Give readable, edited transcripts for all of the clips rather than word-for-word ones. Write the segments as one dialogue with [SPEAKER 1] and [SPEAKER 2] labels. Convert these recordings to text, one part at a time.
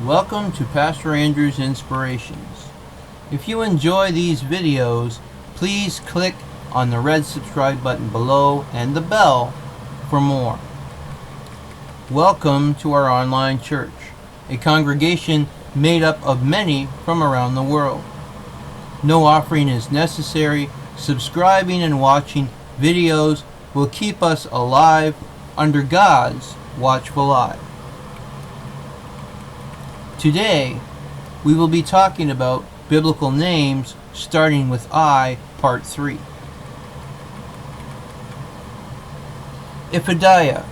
[SPEAKER 1] Welcome to Pastor Andrew's Inspirations. If you enjoy these videos, please click on the red subscribe button below and the bell for more. Welcome to our online church, a congregation made up of many from around the world. No offering is necessary. Subscribing and watching videos will keep us alive under God's watchful eye. Today, we will be talking about biblical names, starting with I, Part 3. Iphidiah,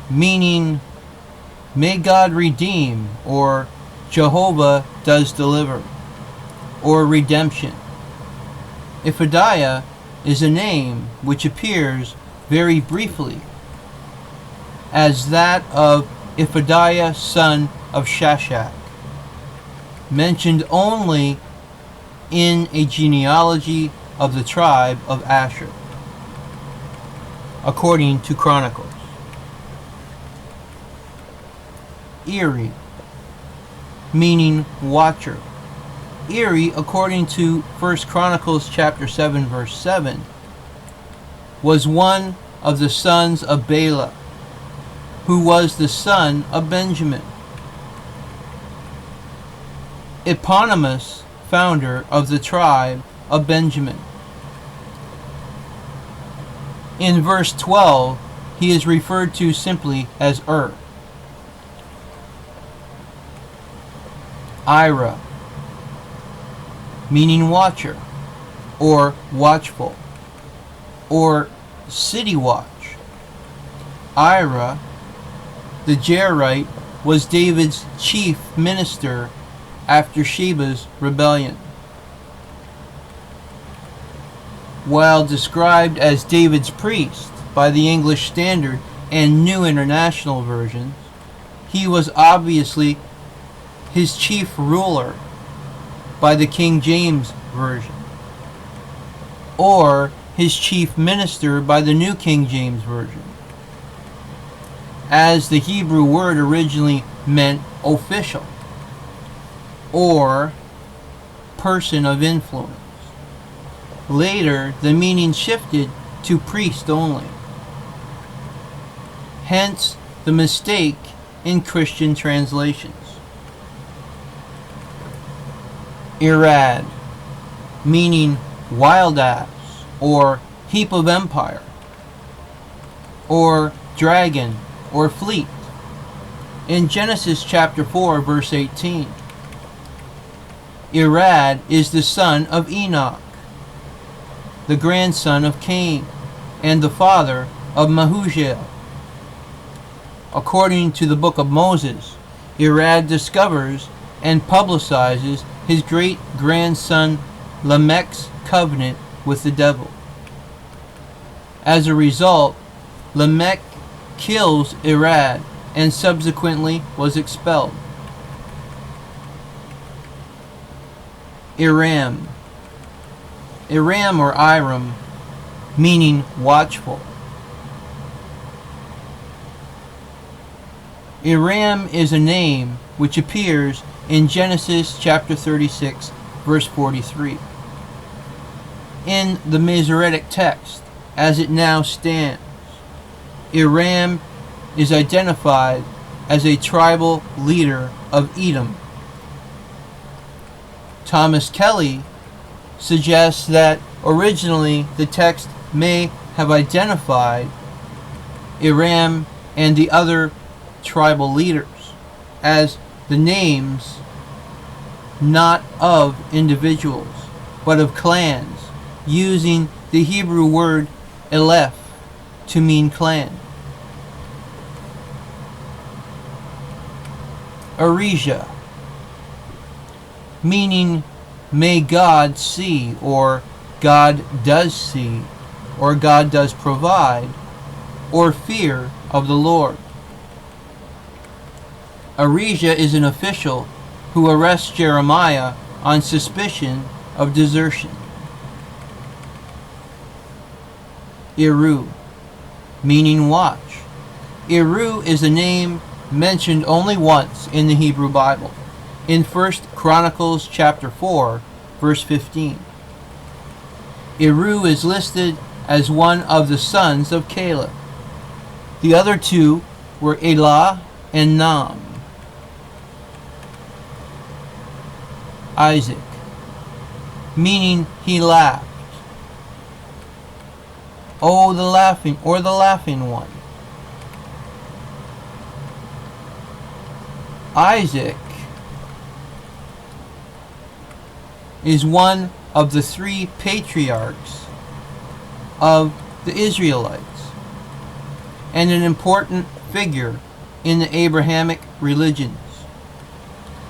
[SPEAKER 1] meaning may God redeem, or Jehovah does deliver, or redemption. Iphidiah is a name which appears very briefly as that of Iphidiah, son of Shashak, mentioned only in a genealogy of the tribe of Asher, according to Chronicles. Eri, meaning watcher. Eri, according to 1 Chronicles chapter 7, verse 7, was one of the sons of Bela, who was the son of Benjamin. Eponymous, founder of the tribe of Benjamin. In verse 12, he is referred to simply as Ira, meaning watcher, or watchful, or city watch. Ira, the Jairite, was David's chief minister after Sheba's rebellion. While described as David's priest by the English Standard and New International Versions, he was obviously his chief ruler by the King James Version, or his chief minister by the New King James Version, as the Hebrew word originally meant official, or person of influence. Later, the meaning shifted to priest only. Hence, the mistake in Christian translations. Irad, meaning wild ass, or heap of empire, or dragon, or fleet. In Genesis chapter 4, verse 18, Irad is the son of Enoch, the grandson of Cain, and the father of Mahujael. According to the book of Moses, Irad discovers and publicizes his great-grandson Lamech's covenant with the devil. As a result, Lamech kills Irad and subsequently was expelled. Iram or Iram, meaning watchful. Iram is a name which appears in Genesis chapter 36, verse 43. In the Masoretic text, as it now stands, Iram is identified as a tribal leader of Edom. Thomas Kelly suggests that originally the text may have identified Iram and the other tribal leaders as the names not of individuals, but of clans, using the Hebrew word Eleph to mean clan. Arijah, meaning may God see, or God does see, or God does provide, or fear of the Lord. Arijah is an official who arrests Jeremiah on suspicion of desertion. Eru, meaning watch. Eru is a name mentioned only once in the Hebrew Bible, in 1 Chronicles chapter 4, verse 15. Eru is listed as one of the sons of Caleb. The other two were Elah and Nam. Isaac, meaning he laughed. Oh, the laughing one. Isaac is one of the three patriarchs of the Israelites and an important figure in the Abrahamic religions,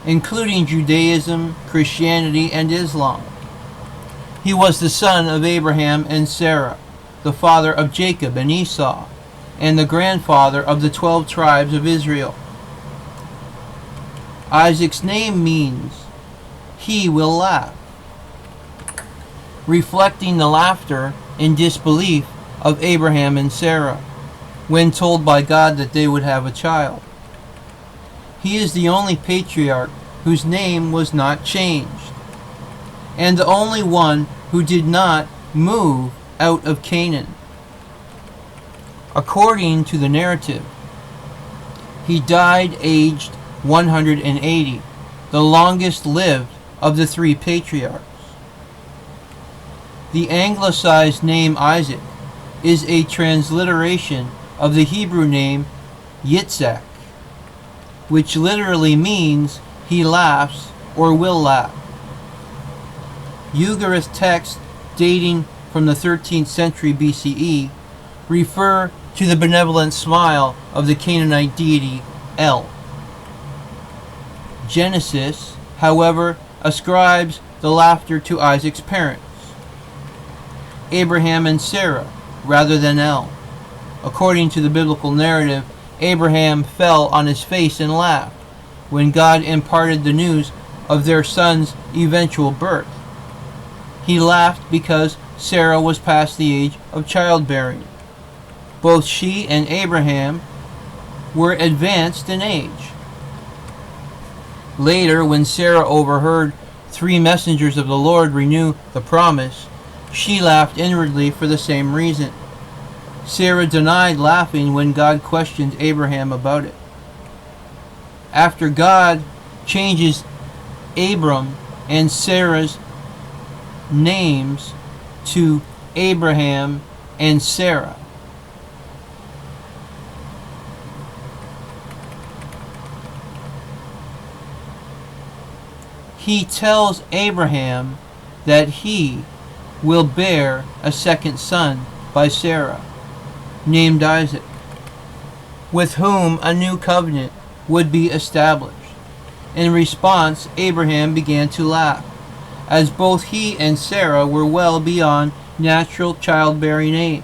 [SPEAKER 1] including Judaism, Christianity, and Islam. He was the son of Abraham and Sarah, the father of Jacob and Esau, and the grandfather of the 12 tribes of Israel. Isaac's name means he will laugh, reflecting the laughter and disbelief of Abraham and Sarah when told by God that they would have a child. He is the only patriarch whose name was not changed, and the only one who did not move out of Canaan. According to the narrative, he died aged 180, the longest lived of the three patriarchs. The anglicized name Isaac is a transliteration of the Hebrew name Yitzhak, which literally means he laughs or will laugh. Ugaritic texts dating from the 13th century BCE refer to the benevolent smile of the Canaanite deity El. Genesis, however, ascribes the laughter to Isaac's parents, Abraham and Sarah, rather than El. According to the biblical narrative, Abraham fell on his face and laughed when God imparted the news of their son's eventual birth. He laughed because Sarah was past the age of childbearing. Both she and Abraham were advanced in age. Later, when Sarah overheard 3 messengers of the Lord renew the promise, she laughed inwardly for the same reason. Sarah denied laughing when God questioned Abraham about it. After God changes Abram and Sarah's names to Abraham and Sarah, he tells Abraham that he will bear a second son by Sarah, named Isaac, with whom a new covenant would be established. In response, Abraham began to laugh, as both he and Sarah were well beyond natural childbearing age.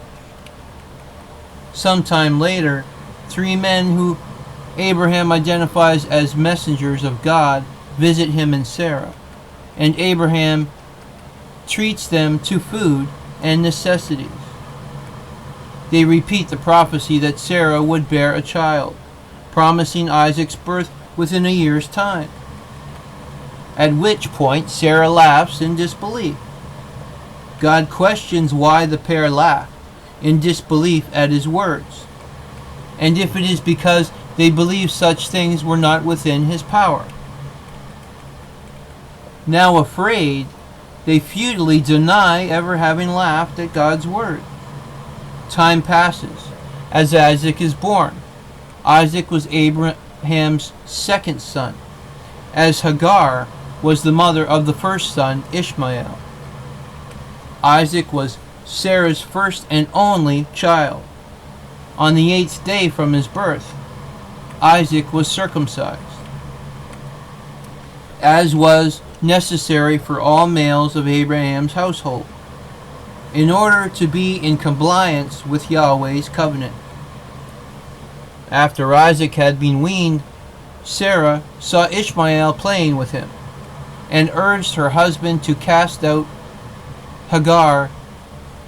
[SPEAKER 1] Sometime later, 3 men who Abraham identifies as messengers of God visit him and Sarah, and Abraham treats them to food and necessities. They repeat the prophecy that Sarah would bear a child, promising Isaac's birth within a year's time, at which point Sarah laughs in disbelief. God questions why the pair laughed in disbelief at his words, and if it is because they believe such things were not within his power. Now afraid, they futilely deny ever having laughed at God's word. Time passes, as Isaac is born. Isaac was Abraham's second son, as Hagar was the mother of the first son, Ishmael. Isaac was Sarah's first and only child. On the 8th day from his birth, Isaac was circumcised, as was necessary for all males of Abraham's household, in order to be in compliance with Yahweh's covenant. After Isaac had been weaned, Sarah saw Ishmael playing with him, and urged her husband to cast out Hagar,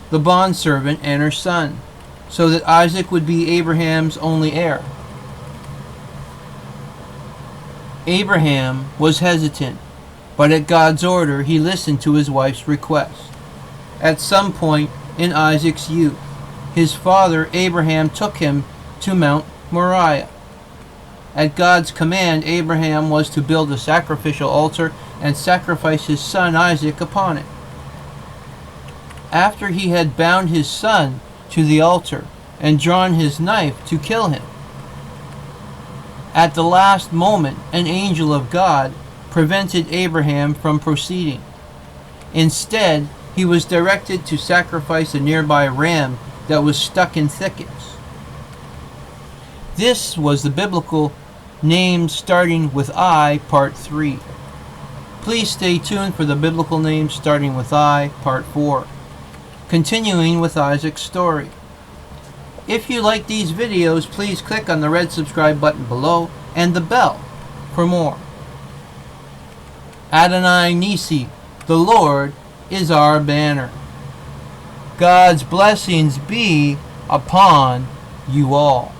[SPEAKER 1] the bondservant, and her son, so that Isaac would be Abraham's only heir. Abraham was hesitant, but at God's order he listened to his wife's request. At some point in Isaac's youth, his father Abraham took him to Mount Moriah. At God's command, Abraham was to build a sacrificial altar and sacrifice his son Isaac upon it. After he had bound his son to the altar and drawn his knife to kill him, at the last moment an angel of God prevented Abraham from proceeding. Instead, he was directed to sacrifice a nearby ram that was stuck in thickets. This was the biblical names starting with I, Part 3. Please stay tuned for the biblical names starting with I, Part 4. Continuing with Isaac's story. If you like these videos, please click on the red subscribe button below and the bell for more. Adonai Nisi, the Lord is our banner. God's blessings be upon you all.